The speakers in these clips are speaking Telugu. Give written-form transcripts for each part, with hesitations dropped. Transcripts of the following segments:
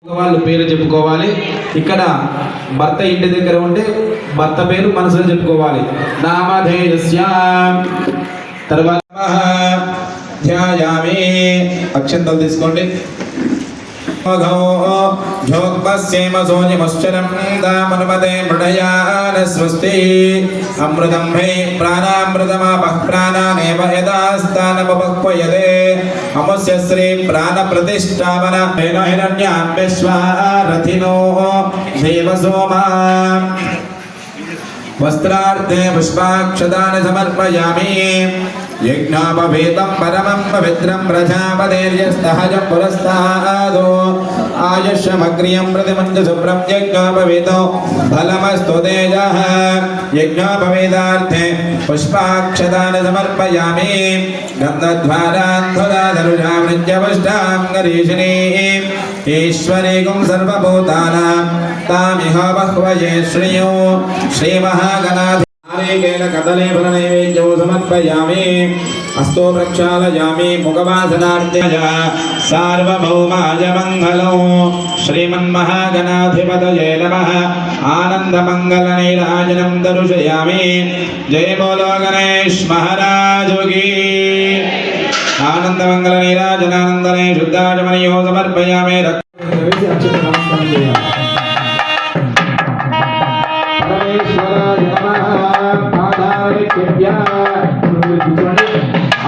వాళ్ళు పేరు చెప్పుకోవాలి. ఇక్కడ భర్త ఇంటి దగ్గర ఉంటే భర్త పేరు మనసులో చెప్పుకోవాలి. నామధేయస్య తర్వాత ధ్యాయామి అక్షంతలు తీసుకోండి. అమృతం హై ప్రాణామృతమాపః ప్రాణానేవ యదాస్తానముపక్వయతే అముస్య శ్రీ ప్రాణ ప్రతిష్టావన హిరణ్యాశ్వారథినో దేవసోమా వస్త్రార్థే పుష్పాక్షదాని సమర్పయామి. యజ్ఞాపవేదం పరమం పవిత్రం ప్రజాపతిర్యస్తహజ పురస్తాదో ఆయుష్యమగ్రియం ప్రతిమంజ శుభ్రం యజ్ఞాపవేదో ఫలమస్తు తేజః. యజ్ఞాపవేదార్థే పుష్పాక్షదాని సమర్పయామి. గంధద్వారాంధురాధనుజాం నిత్యపుష్టాం గరీషిణీం ఈశ్వరీగుం సర్వభూతానాం తామిహ బహ్వయే శ్రియో శ్రీమహాగణాధి నారికేల కదలే ఫలనైవేద్యం సమర్పయామి. హస్తో ప్రక్షాళయామి. ముఖవాసనార్థ్యయ సార్వభౌమాయ మంగళం. శ్రీమన్మహాగణాధిపతయే నమః. ఆనందమంగళనైరాజనం దర్శయామి. జయ బోలో గణేష్ మహారాజు కీ. ఆనందమంగళనైరాజనానందనే శుద్ధాచమనయో సమర్పయామి.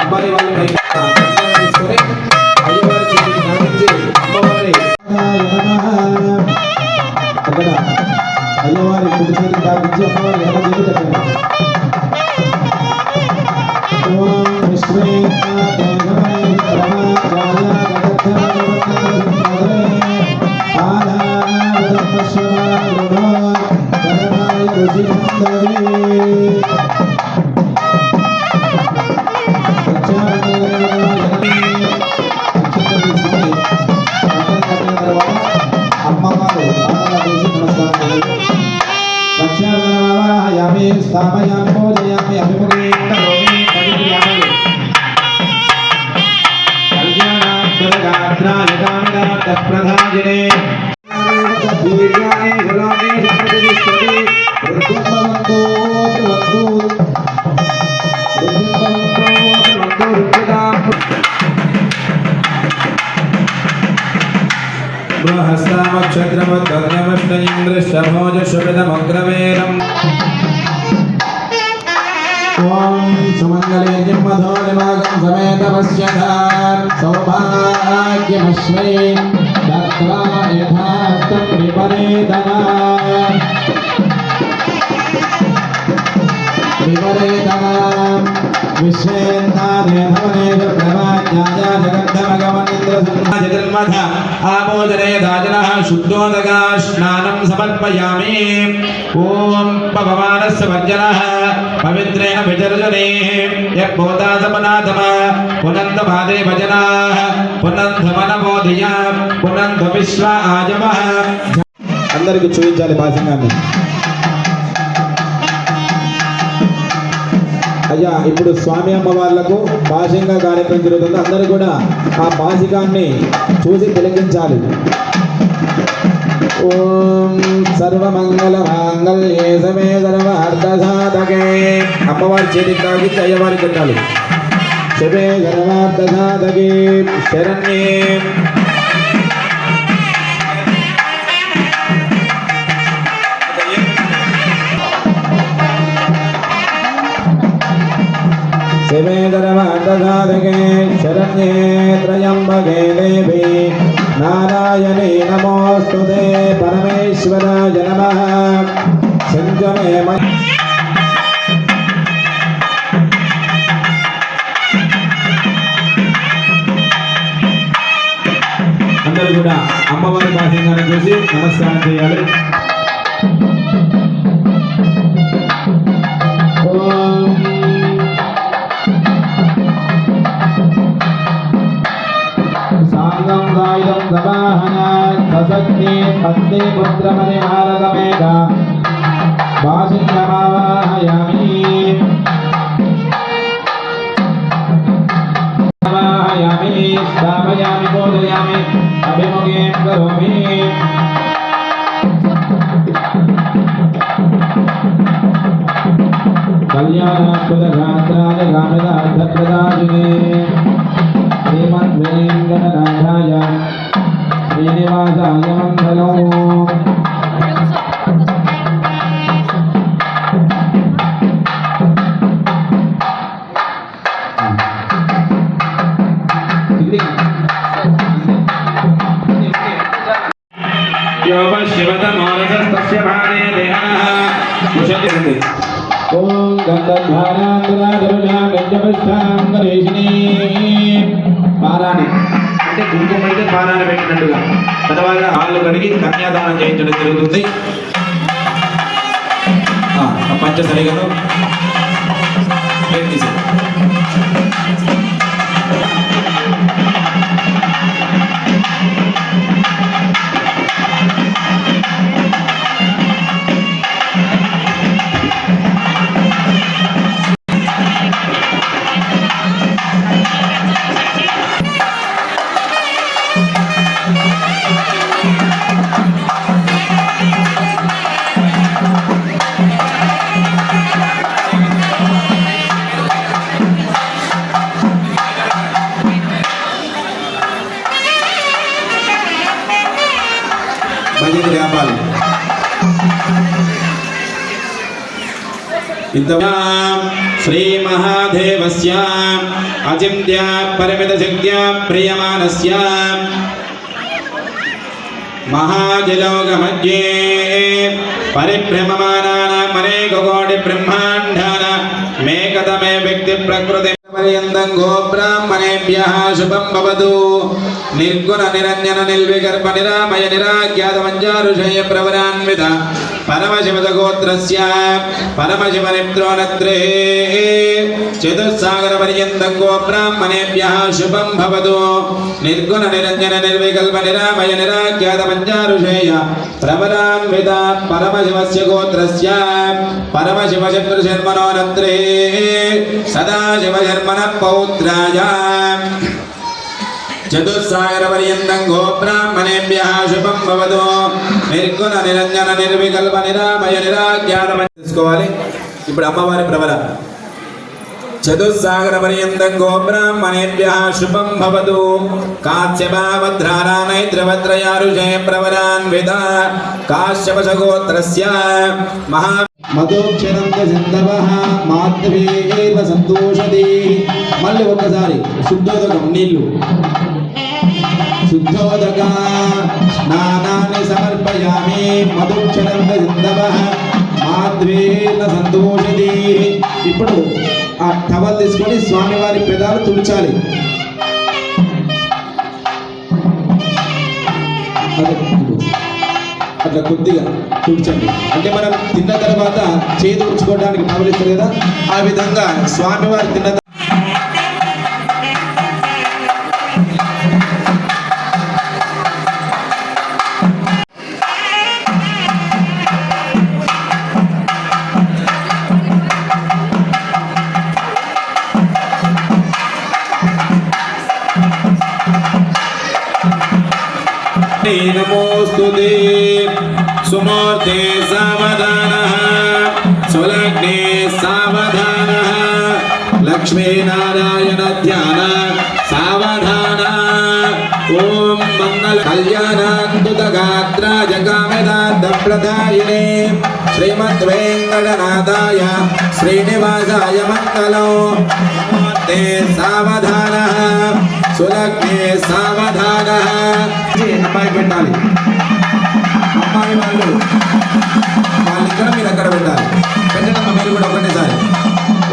అబ్బాయి వాళ్ళు తీసుకొని అయ్యవారి చేతికి కానించి అమ్మవారి అక్కడ అయ్యవారి కుడి చేతికి కానించి అమ్మవారి ఎడమ చేతి కట్టండి. రక్షాయామి స్థాపయామి పూజయామి అభిముఖే కరోమి పరిక్రియామి. కళ్యాణాత్మగాత్రాయ కామినార్థ ప్రధాజినే వీర్యాయ గులామే ప్రతిష్ఠతి రుద్భవంతో రుద్భవంతో హస్తామక్షత్రమద్గమ్యమష్టయింద్రష్టభోజశుభిదమగ్రవేరం. ఓం సుమంగళేర్యం మధోనిమాగం సమేత పశ్యతాం సౌభాగ్యమశ్వై దత్వా యథాస్తం విపరేతనా విపరేతనా విశ్వేంద్రాదేధవనేజ ప్రవాజ్యాయ జగద్ధమగమనింద్రసంజన్మధ ఆమోదనే దాజనః శుద్ధోదగా స్నానం సమర్పయామి. ఓం పవమానస్య వర్జనః పవిత్రేణ విజర్జనే యద్భూతాసమనాథమ పునందమాదే భజనాః పునందమనమోదియ పునంద విశ్వ ఆజమః. అందరికీ చూపించాలి భాషంగాన్ని. అయ్యా ఇప్పుడు స్వామి అమ్మవార్లకు భాషిక కార్యక్రమం జరుగుతుంది. అందరూ కూడా ఆ భాషికాన్ని చూసి తిలకించాలి. ఓం సర్వమంగళ మాంగళ్యే సమే సర్వార్థసాధకే. అమ్మవారి చేతికి తాగిచ్చి అయ్యవారికి పెట్టాలి. శుభే సర్వార్థసాధకే శరణ్యే. శివేదరవాదసాధకే శరణ్యే త్రయంబకే దేవి నారాయణీ నమోస్తుతే పరమేశ్వరాయ నమః. సంజమే అందరూ కూడా అమ్మవారి భాషంగానే చూసి నమస్కారం చేయాలి. సశక్తి పత్ని పుత్రమని భారతమేఘ భాషికమావాహయామి. స్థాపయామి పూజయామి अभिमुखीं करोमि कल्याणात्मकगात्राय कामिदार्थप्रदायिने श्रीमद्वेङ्कटनाथाय श्रीनिवासाय मङ्गलम् शिवतमोरसस्तस्य भारे देहनः कुशति ॐ गन्धधारान्तराधरुषा गञ्जपष्ठां गणेशिनी పారాని అంటే కుంకుమ అయితే పారాని పెట్టినట్టుగా తర్వాత ఆళ్ళు కడిగి కన్యాదానం చేయించడం జరుగుతుంది పంచ సరిగను श्री महादेवस्य अचिन्त्य परिमितशक्त्या प्रियमानस्य महाजलोकमध्ये परिभ्रममानानां अनेककोटि ब्रह्माण्डानां मेकतमे व्यक्ति प्रकृति पर्यन्तं गोब्राह्मणेभ्यः शुभं भवतु निर्गुण निरञ्जन निर्विकल्प निरामय निराख्यात मञ्जारुषय प्रवरान्वित परमशिवगोत्रस्य परमशिवनित्रोनत्रे चतुस्सागर पर्यन्तं गोब्राह्मणेभ्यः शुभं भवतु निर्गुण निरञ्जन निर्विकल्प निरामय निराख्यात मञ्जारुषय प्रवरान्वित परमशिवस्य गोत्रस्य परमशिवशत्रुशर्मणोनत्रे सदाशिवशर्मणः पौत्राय चतुस्सागर पर्यन्तं गोब्राह्मणेभ्यः शुभं भवतु निर्गुण निरञ्जन निर्विकल्प निरामय निराख्यात తీసుకోవాలి ఇప్పుడు అమ్మవారి ప్రవర चतुस्सागर पर्यन्तं गोब्राह्मणेभ्यः शुभं भवतु काश्यपावध्रारा नैत्रवत्रयारुषे प्रवरान्विता काश्यपशगोत्रस्य महा మధోక్షరంత సింధవః మాధవేవ సంతోషది మళ్ళీ ఒక్కసారి శుద్ధోదకం నీళ్లు శుద్ధోదక స్నానాన్ని సమర్పయామి మధోక్షరంత సింధవః మాధవేన సంతోషది ఇప్పుడు ఆ టవల్ తీసుకొని స్వామివారి పెదాలు తుడిచాలి అట్లా కొద్దిగా తుడిచండి అంటే మనం తిన్న తర్వాత చేయి తుడుచుకోవడానికి టవల్ ఇస్తారు కదా ఆ విధంగా స్వామివారి తిన్న नमोस्तुते सुमूर्ते सावधानः सुलग्ने सावधानः लक्ष्मीनारायण ध्यान सावधान ओम मंगल कल्याणाद्भुतगात्राय कामिदार्थप्रदायिने श्रीमद्वेङ्कटनाथाय श्रीनिवासाय मंगलो ते सावधानः सुलग्ने सावधानः అమ్మాయి పెట్టాలి అమ్మాయి వాళ్ళు ఇక్కడ మీరు అక్కడ పెట్టాలి పెట్టడం మీరు కూడా ఒకటేసారి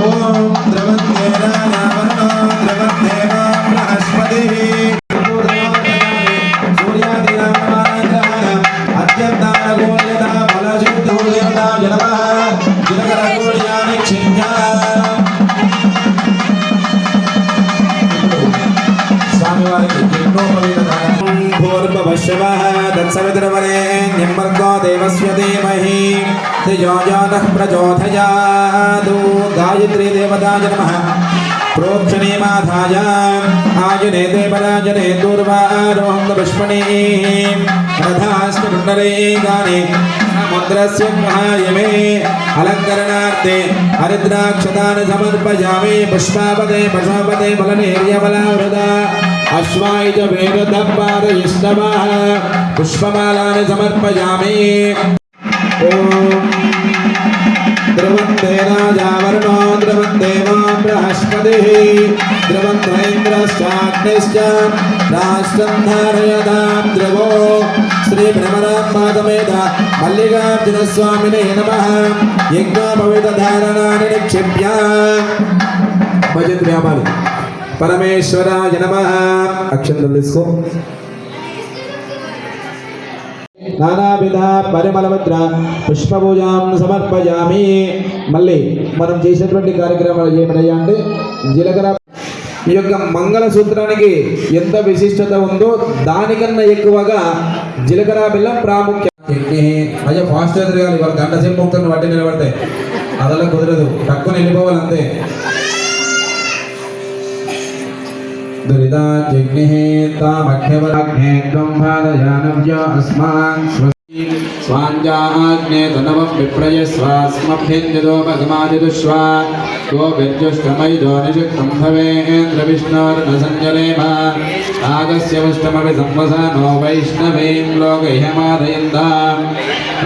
ఓం ద్రవద్దేవ నావరణో ద్రవద్దేవ బృహస్పతి సూర్యాది నామమాత్రాన అత్యంతాన గోల్యత బలశుద్ధ గోల్యత జనమ జనకర గోల్యాని క్షిణ్య స్వామివారికి भूर्भुवस्सवः तत्सवितुर्वरेण्यं भर्गो देवस्य धीमहि धियो यो नः प्रचोदयात् गायत्री देवताय नमः प्रोक्षणीमाधाय आजने देवराजने दूर्वारोहं पुष्पणे रथाष्टकुण्डले गाने समुद्रस्य महायमे अलङ्करणार्थे हरिद्राक्षतानि समर्पयामि पुष्पापते पशुपते फलनेर्यफलावृता अश्वायुध वेदधम्बारयिष्णवः पुष्पमालानि समर्पयामि ध्रुवन्ते राजा वरुणो ध्रुवन्देवो बृहस्पतिः ध्रुवन्तेन्द्रश्चाग्निश्च राष्ट्रं धारयतां ध्रुवो श्रीभ्रमराम्बासमेत मल्लिकार्जुनस्वामिने नमः यज्ञोपवीतधारणानि निक्षिप्य भजत व्यापारी परमेश्वराय नमः अक्षंतలు తీసుకో నానావిధ పరిమళవద్ర పుష్పపూజాం సమర్పయామి. మళ్ళీ మనం చేసేటువంటి కార్యక్రమాలు ఏమయ్యా అంటే జీలకర్ర ఈ యొక్క మంగళసూత్రానికి ఎంత విశిష్టత ఉందో దానికన్నా ఎక్కువగా జీలకర్ర బెల్లం ప్రాముఖ్యం. అయ్యా ఫాస్ట్ తిరగాలి, వాళ్ళు గంట సేపు మొక్కను వడ్డీ నిలబడతాయి, అదలా కుదరదు, తక్కువ వెళ్ళిపోవాలి అంతే. दुरिताज्ञे तामख्यवराग्ने ब्रह्मादयानव्य अस्मान् स्वस्ति स्वाञ्जाग्ने तनवं विप्रयस्वास्मभ्यञ्जतो भगमादिदुष्वा तो विद्युष्टमयिदो निषिक्तं भवेन्द्रविष्णोर्नसञ्जलेम नागस्य वष्टमपि संवसानो वैष्णवीं लोकह्यमादयन्तां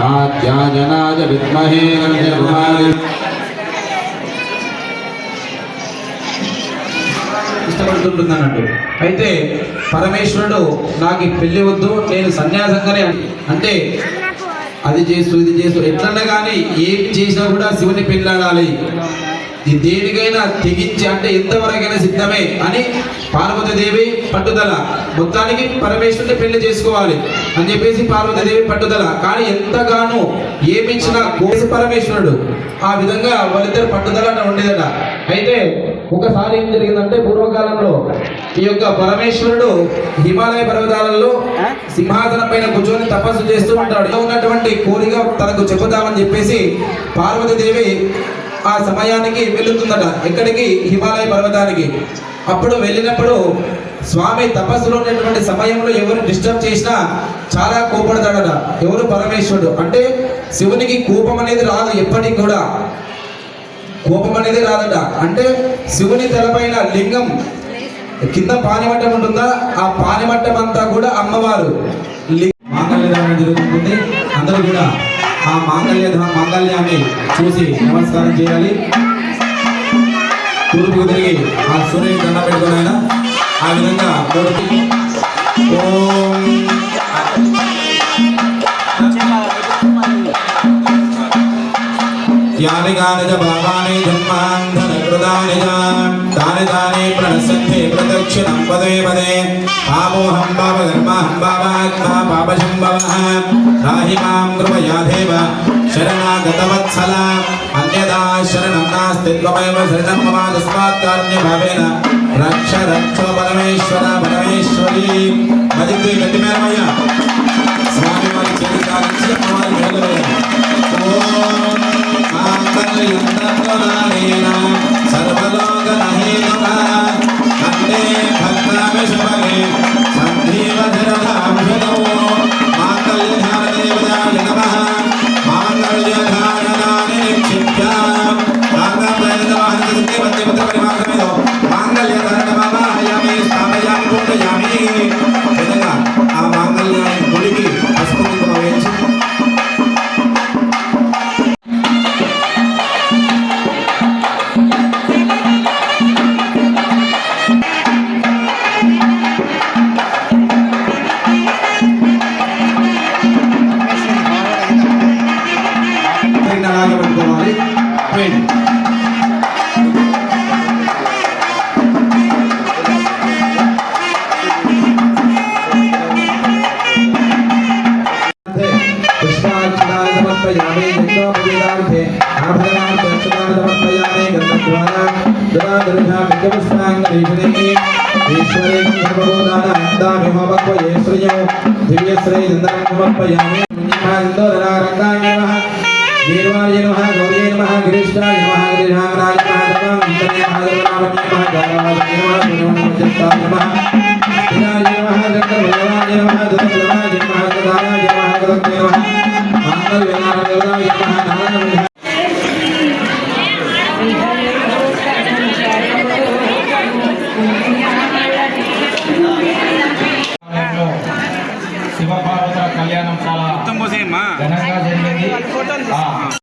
कात्यायनाय विद्महे नमः. ఇష్టపడుతుంటుంది అన్నట్టు. అయితే పరమేశ్వరుడు నాకు ఈ పెళ్లి వద్దు, నేను సన్యాసంగానే అంటే అది చేస్తూ ఇది చేస్తూ ఎట్లన్నా కానీ ఏం చేసినా కూడా శివుని పెళ్ళాడాలి, ఈ దేనికైనా తెగించి అంటే ఎంతవరకైనా సిద్ధమే అని పార్వతీదేవి పట్టుదల. మొత్తానికి పరమేశ్వరుని పెళ్లి చేసుకోవాలి అని చెప్పేసి పార్వతీదేవి పట్టుదల. కానీ ఎంతగానో ఏమిచ్చినా కోసి పరమేశ్వరుడు ఆ విధంగా వాళ్ళిద్దరు పట్టుదల ఉండేదట. అయితే ఒకసారి ఏం జరిగిందంటే పూర్వకాలంలో ఈ యొక్క పరమేశ్వరుడు హిమాలయ పర్వతాలలో సింహాసనం పైన కూర్చొని తపస్సు చేస్తూ ఉంటాడు. ఉన్నటువంటి కోరిక తనకు చెబుతామని చెప్పేసి పార్వతీదేవి ఆ సమయానికి వెళుతుందట. ఎక్కడికి? హిమాలయ పర్వతానికి. అప్పుడు వెళ్ళినప్పుడు స్వామి తపస్సులో ఉన్నటువంటి సమయంలో ఎవరు డిస్టర్బ్ చేసినా చాలా కోపడతాడట. ఎవరు? పరమేశ్వరుడు. అంటే శివునికి కోపం అనేది రాదు, ఎప్పటికి కూడా కోపం అనేది రాదట. అంటే శివుని తలపైన లింగం కింద పానిమట్టం ఉంటుందా, ఆ పానిమట్టం అంతా కూడా అమ్మవారు. మాంగళ్యధారణ జరుగుతుంది. అందరూ కూడా ఆ మాంగళ్యాన్ని చూసి నమస్కారం చేయాలి. తూర్పుకు తిరిగి ఆ సూర్యుని దండ పెట్టుకుని ఆ విధంగా यानि गानि च भावानि जन्मान्धनकृतानि च तानि तानि प्रणश्यन्ते प्रदक्षिणं पदे पदे पापोऽहं पापकर्माहं पापात्मा पापशम्भवः त्राहि मां कृपया देव शरणागतवत्सल अन्यथा शरणं नास्ति त्वमेव शरणं मम तस्मात् कारुण्यभावेन रक्ष रक्षो परमेश्वर परमेश्वरी. भजते गतिमेरमయ్య స్వామి వారి చేతి కాలించి అమ్మవారి మేలువేయ. सर्वलोकनहेतुका वन्दे भक्ताविशुभगे सन्धीवधिरधांशतो माङ्गल्यधारदेवताय नमः. माङ्गल्यधारणानि निक्षिप्य माङ्गल्यधारणमाहन्तसत्यवत्यपुत्रपरिमार्गमिदो माङ्गल्यधारणमावाहयामि स्थापयामि पूजयामि. విధంగా ఆ మాంగళ్యాన్ని గుడికి పసుపు వేయించి అలాగే పెట్టుకోవాలి. पुष्पार्चनानि समर्पयामि यज्ञोपवीतार्थे आभरणार्थे अक्षतानि समर्पयामि गन्धद्वारा ददादृशा विद्यपुष्पाङ्गरीषणे ईश्वरे सर्वभूतानां होमक्वये श्रियो दिव्यश्रेयचन्द्रं समर्पयामि. దేవాయ నమః గౌరీ నమః గిరీశాయ నమః గిరిహారాయ నమః అంతనే మహాదేవాయ నమః గౌరవాయ నమః గురువాయ నమః దినాయ నమః చక్రవర్తనాయ నమః దుర్గవాయ నమః సదాయ నమః గరుడే నమః మంగళ నమః నారాయణ శివ పార్వతుల కళ్యాణం చాలా ఘనంగా జరిగింది.